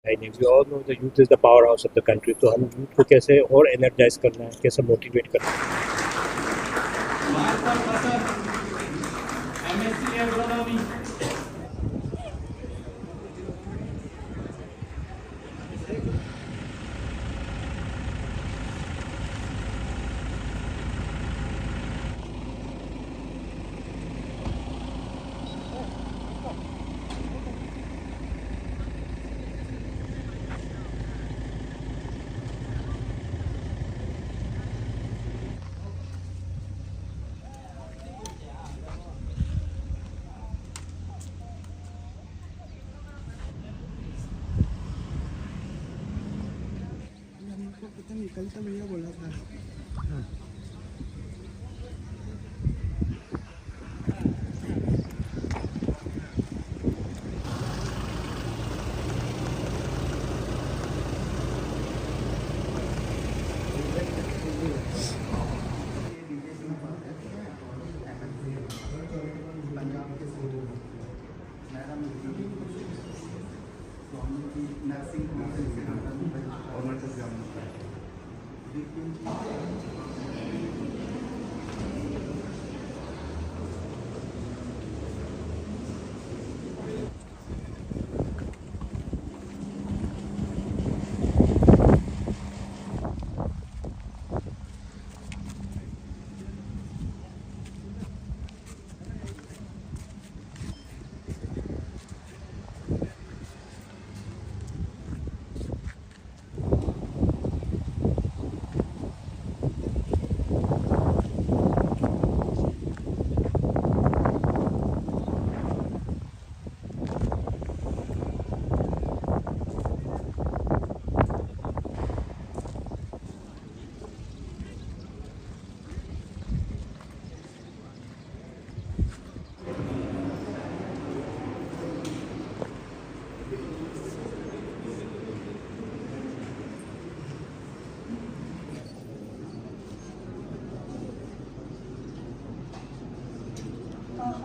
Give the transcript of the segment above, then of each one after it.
नहीं, we all know the youth is the power house of the country, तो हम youth को कैसे और एनर्जाइज करना है, कैसे मोटिवेट करना है। मास्टर फसल एमएससी एग्रोनॉमी हमको पता नहीं, कल तो भैया बोला था।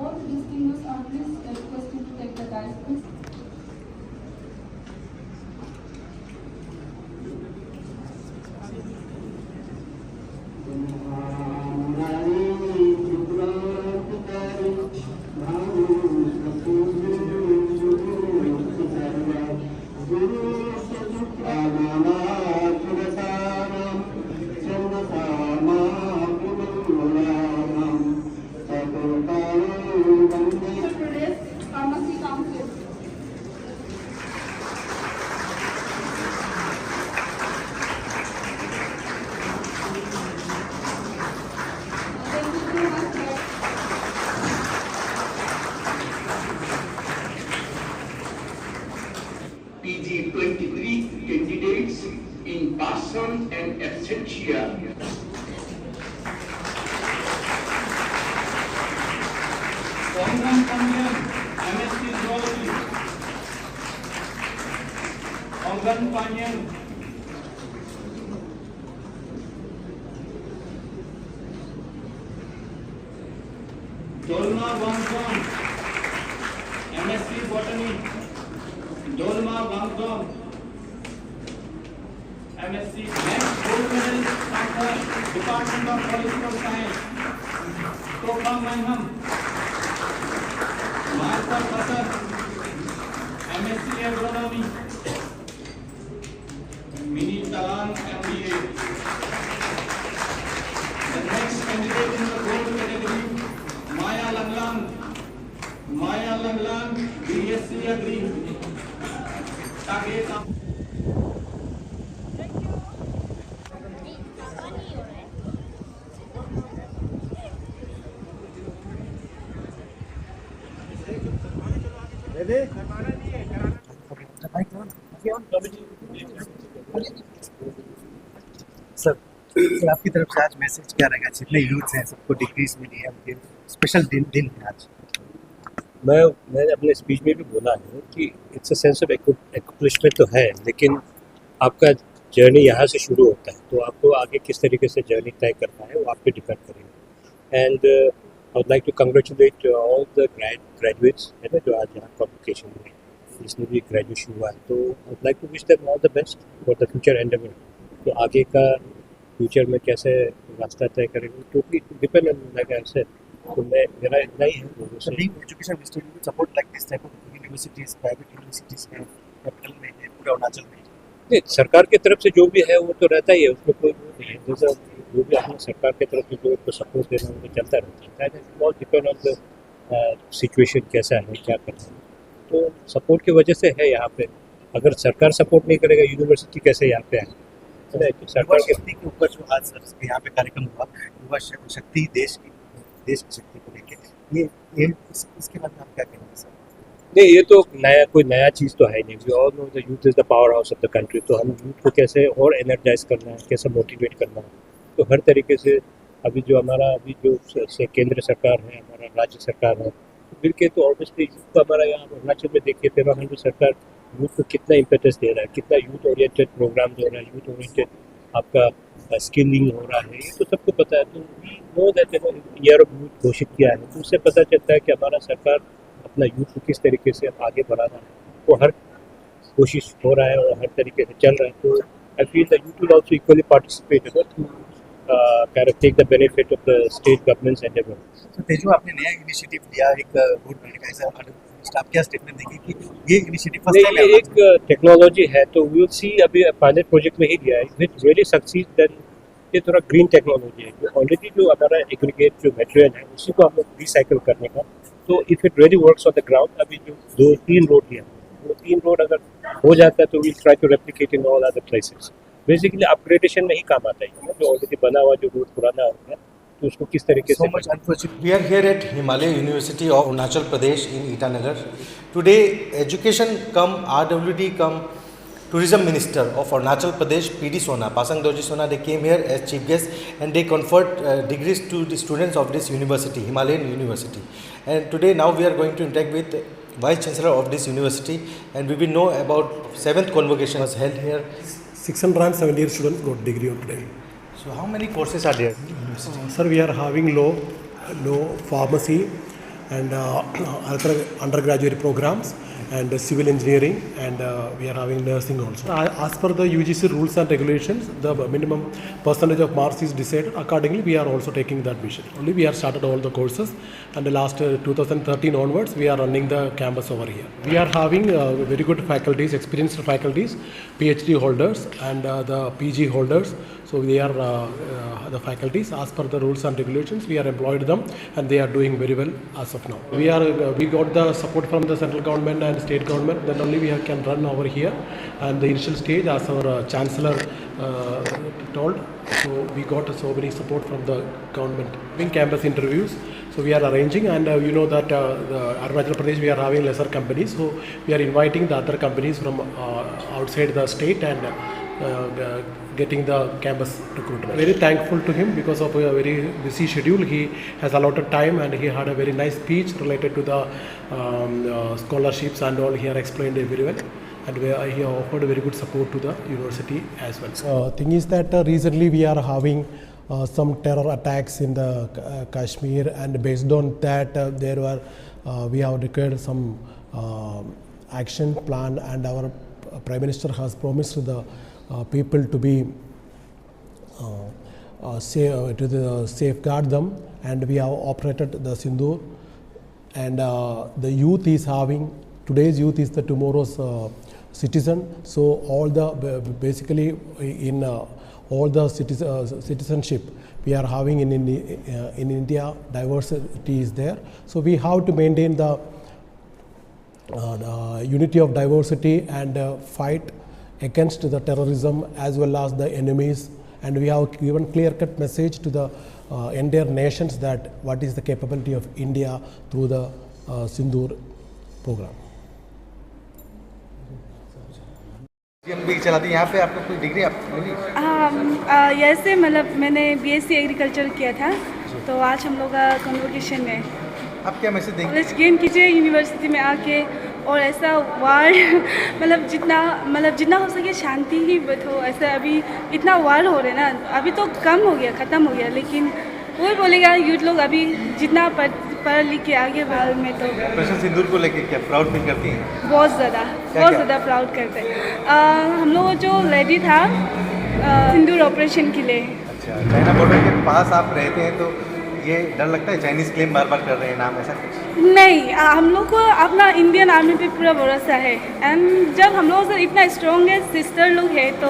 All the distinguished artists are requested to take the dais, please. Uttar Pradesh Pharmacy Council. Thank you so much, sir. PG 23 candidates in person and absentia. Kongan Panyan MSc Zoology Kongan Panyan Dolma Wangzong MSc Botany Dolma Wangzong MSc next gold medalist Pathar Department of Political Science Tofa Manham Master Fasar MSc Agronomy Mini Talan MBA. The next candidate in the gold category Maya Langlang BSc Agri Tage sir, sir आपकी तरफ से आज message क्या रहेगा? जितने youth हैं सबको degrees मिली है, उनके स्पेशल दिन दिन है आज। मैंने अपने स्पीच में भी बोला है कि इट्स अ सेंस ऑफ एक्म्प्लिशमेंट तो है, लेकिन आपका जर्नी यहाँ से शुरू होता है, तो आपको आगे किस तरीके से जर्नी तय करना है वो आप पे डिपेंड करेगा। And I would like to congratulate all the graduates है ना, जो आज यहाँ कॉन्वोकेशन में रिसेंटली ग्रेजुएशन हुआ है, तो I would like to wish them all the best for the future endeavour. तो आगे का फ्यूचर में कैसे रास्ता तय करेंगे totally depend on like I said. तो मैं मेरा इतना ही है लोगों So से। being education minister, you would support like this type of universities, private universities में कैपिटल में है, पूरे अरुणाचल में। नहीं, सरकार की तरफ से जो भी है वो तो रहता ही है, उसमें कोई वो नहीं है। जैसा जो भी अपनी सरकार की तरफ से जो उनको सपोर्ट देना वो चलता रहता है। बहुत डिपेंड ऑन द सिचुएशन कैसा है, क्या करना है। तो सपोर्ट की वजह से है यहाँ पे। अगर सरकार सपोर्ट नहीं करेगा यूनिवर्सिटी कैसे यहाँ पे आए, है ना? तो युवा सरकार के शक्ति के ऊपर जो आज यहाँ पे कार्यक्रम हुआ, युवा शक्ति देश की शक्ति को लेके, ये इसके बारे में आप क्या कहेंगे सर? नहीं, ये तो कोई नया चीज़ तो है नहीं। We all know the youth is the power house of the country. तो हम यूथ को कैसे और एनर्जाइज करना है, कैसे मोटिवेट करना है, तो हर तरीके से अभी जो से केंद्र सरकार है, हमारा राज्य सरकार है, मिल के तो ऑब्वियसली यूथ को हमारा यहाँ अरुणाचल में देखिए तेलंगाना सरकार यूथ को कितना इम्पेटस दे रहा है, कितना यूथ ओरिएंटेड प्रोग्राम हो रहा है, यूथ ओरिएंटेड आपका स्किलिंग हो रहा है, ये तो सबको पता है। तो we know that year of youth घोषित किया है, तो उससे पता चलता है कि हमारा सरकार अपना यूथ को किस तरीके से आगे बढ़ाना है, वो हर कोशिश हो रहा है और हर तरीके से चल रहा है। तो I feel the youth will also equally participate to kind of take the benefit of the state government's endeavor. तो तेजू, आपने नया इनिशिएटिव लिया एक बोर्ड बनने का, ऐसा आप क्या स्टेटमेंट देंगे कि ये इनिशिएटिव फर्स्ट टाइम ये एक टेक्नोलॉजी है, तो वी विल सी। अभी पायलट प्रोजेक्ट में ही लिया है, इट रियली सक्सीड देन ये थोड़ा ग्रीन टेक्नोलॉजी है। जो ऑलरेडी जो हमारा एग्रीगेट जो मटेरियल है उसी को हम लोग रिसाइकिल करने का, तो if it really works on the ground. अभी जो 2-3 रोड लिया, वो 3 रोड अगर हो जाता है तो we try to replicate in all other places. Basically upgradation में ही काम आता है, जो ऑलरेडी बना हुआ जो रोड पुराना हो गया तो उसको किस तरीके so से much unfortunate. We are here at Himalaya University of Arunachal Pradesh in Itanagar. Today, education come RWD come Tourism Minister of Arunachal Pradesh, PD Sona, Pasang Dorji Sona, they came here as chief guests and they conferred degrees to the students of this university, Himalayan University. And today now we are going to interact with Vice Chancellor of this university and we will know about 7th convocation was held here. 678 students got degree on today. So how many courses are there? Sir, we are having law, pharmacy, and other undergraduate programs, and civil engineering, and we are having nursing also. As per the UGC rules and regulations, the minimum percentage of marks is decided. Accordingly, we are also taking the admission. Only we have started all the courses, and the last 2013 onwards, we are running the campus over here. We are having very good faculties, experienced faculties, PhD holders, and the PG holders. So they are the faculties. As per the rules and regulations, we are employed them, and they are doing very well as of now. We got the support from the central government and state government. Then only we can run over here. And the initial stage, as our chancellor told, so we got so many support from the government. Doing campus interviews. So we are arranging, and you know that the Arunachal Pradesh, we are having lesser companies. So we are inviting the other companies from outside the state and getting the campus recruitment. Very thankful to him because of a very busy schedule. He has allotted time and he had a very nice speech related to the scholarships and all. He had explained it very well, and he offered very good support to the university as well. Thing is that recently we are having some terror attacks in the Kashmir, and based on that we have declared some action plan, and our Prime Minister has promised the people to be safeguard them, and we have operated the Sindoor, and the youth is having, today's youth is the tomorrow's citizen. So all the basically in all the citizenship we are having in India, diversity is there. So we have to maintain the unity of diversity and fight against the terrorism as well as the enemies, and we have given clear-cut message to the entire nations that what is the capability of India through the Sindoor program. भी चला दी यहाँ पे आपको कोई degree आप मिली? ऐसे मतलब मैंने BSc एग्रीकल्चर किया था, तो आज हम लोग का कन्वोकेशन है। आप क्या मैसेज देंगे? नॉलेज गेन कीजिए यूनिवर्सिटी में आके, और ऐसा वार मतलब जितना हो सके शांति ही हो। ऐसा अभी इतना वार हो रहा है ना, अभी तो कम हो गया, ख़त्म हो गया, लेकिन वही बोलेगा यूथ लोग अभी जितना पढ़ लिख के आगे बढ़ में तो ऑपरेशन सिंदूर को लेके क्या प्राउड फील करती हैं? बहुत ज़्यादा प्राउड करते हैं। हम लोग जो लेडी था सिंदूर ऑपरेशन के लिए। अच्छा, चाइना बॉर्डर के पास आप रहते हैं तो ये डर लगता है चाइनीज़ क्लेम बार बार कर रहे हैं नाम ऐसा कुछ? नहीं, हम लोग को अपना इंडियन आर्मी पे पूरा भरोसा है। एंड जब हम लोग से इतना स्ट्रॉन्गेस्ट सिस्टर लोग है तो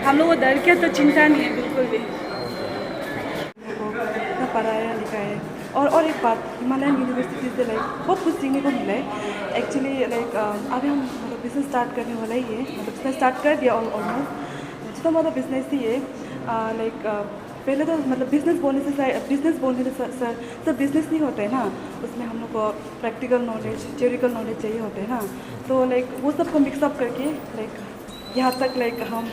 हम लोग को डर के तो चिंता नहीं है बिल्कुल भी। पढ़ाया लिखाया और एक बात, हिमालयन यूनिवर्सिटी से लाइक बहुत कुछ सीखने को मिला है एक्चुअली। लाइक अभी हम मतलब बिजनेस स्टार्ट करने वाला ही है, मतलब बिजनेस स्टार्ट कर दिया ऑलमोस्ट। जितना मतलब बिजनेस ही है लाइक पहले तो मतलब बिजनेस बोलने से सर बिजनेस नहीं होता है ना, उसमें हम लोग को प्रैक्टिकल नॉलेज थ्योरिकल नॉलेज चाहिए होते हैं ना। तो लाइक वो सब को मिक्सअप करके लाइक यहाँ तक लाइक हम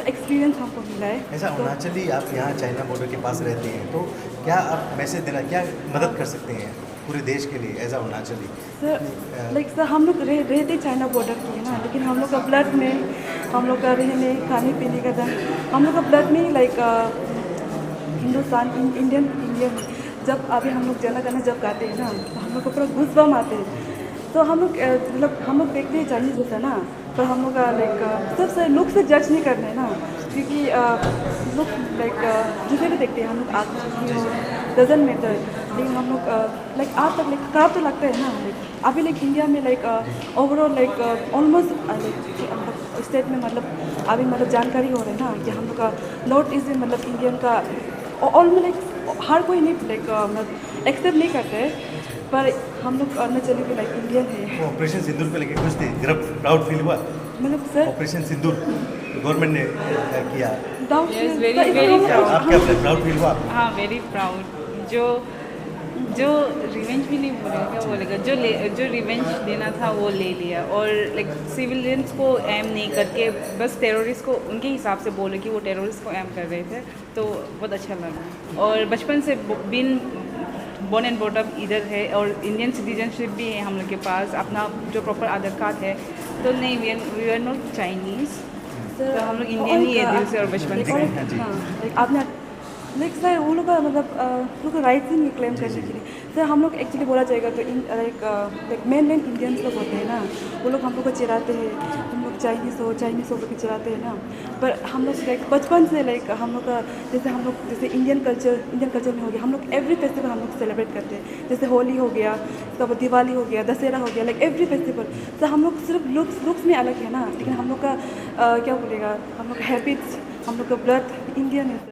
एक्सपीरियंस हमको मिला है। ऐसा अरुणाचली आप यहाँ चाइना बॉर्डर के पास रहते हैं तो क्या आप मैसेज देना, क्या मदद कर सकते हैं पूरे देश के लिए एज अरुणाचली? सर लाइक सर हम लोग रहते चाइना बॉर्डर की है ना, लेकिन हम लोग का ब्लड में, हम लोग का रहने खाने पीने का ढंग, हम लोग का ब्लड में लाइक हिंदुस्तान इंडियन जब अभी हम लोग जना गाना जब गाते हैं ना तो हम लोग को पूरा गूज़बम्प आते हैं। तो हम लोग मतलब हम लोग देखते हैं चाइनीज जैसा ना, पर हम लोग का लाइक सबसे लुक से जज नहीं करना है ना, क्योंकि लुक लाइक जिसे भी देखते हैं हम लोग आगे डजन मैटर, लेकिन हम लोग लाइक आज तक लाइक खराब तो लगता है ना। लाइक अभी लाइक इंडिया में like overall like almost like state में मतलब अभी मतलब जानकारी हो रहा है ना कि हम लोग का नॉर्थ ईस्ट में मतलब इंडियन का ऑलमोस्ट लाइक हर कोई नहीं लाइक मतलब एक्सेप्ट नहीं करते हैं, पर हम लोग अरुणाचली भी लाइक इंडियन है। ऑपरेशन सिंदूर को लेके कुछ थे गर्व प्राउड फील हुआ? मतलब सर ऑपरेशन सिंदूर गवर्नमेंट ने किया, डाउट Yes, very proud. आप क्या प्राउड फील हुआ? हाँ, वेरी प्राउड। जो रिवेंज भी नहीं बोलेगा, क्या बोलेगा, जो रिवेंज देना था वो ले लिया, और लाइक सिविलियंस को एम नहीं करके बस टेररिस्ट को उनके हिसाब से बोले कि वो टेररिस्ट को एम कर रहे थे, तो बहुत अच्छा लगा। और बचपन से बिन बॉर्न एंड ब्रॉट अप इधर है, और इंडियन सिटीजनशिप भी है हम लोग के पास, अपना जो प्रॉपर आधार कार्ड है, तो नहीं वी आर नॉट चाइनीज़, तो हम लोग इंडियन ही है दिल से और बचपन से। हाँ, आपने लाइक सर वो लोग का मतलब लोग का राइट ही नहीं क्लेम करने के लिए। सर हम लोग एक्चुअली बोला जाएगा तो लाइक मेन इंडियंस लोग होते हैं ना, वो लोग हम लोग को चिढ़ाते हैं, हम लोग चाइनीज़ हो करके चिढ़ाते हैं ना। पर हम लोग लाइक बचपन से लाइक हम लोग का जैसे इंडियन कल्चर में हो गया, हम लोग एवरी फेस्टिवल हम लोग सेलिब्रेट करते हैं, जैसे होली हो गया, तब दिवाली हो गया, दशहरा हो गया, लाइक एवरी फेस्टिवल। तो हम लोग सिर्फ लुक्स में अलग है ना, लेकिन हम लोग का क्या बोलेगा, हम लोग का हैबिट्स, हम लोग का ब्लड इंडियन है।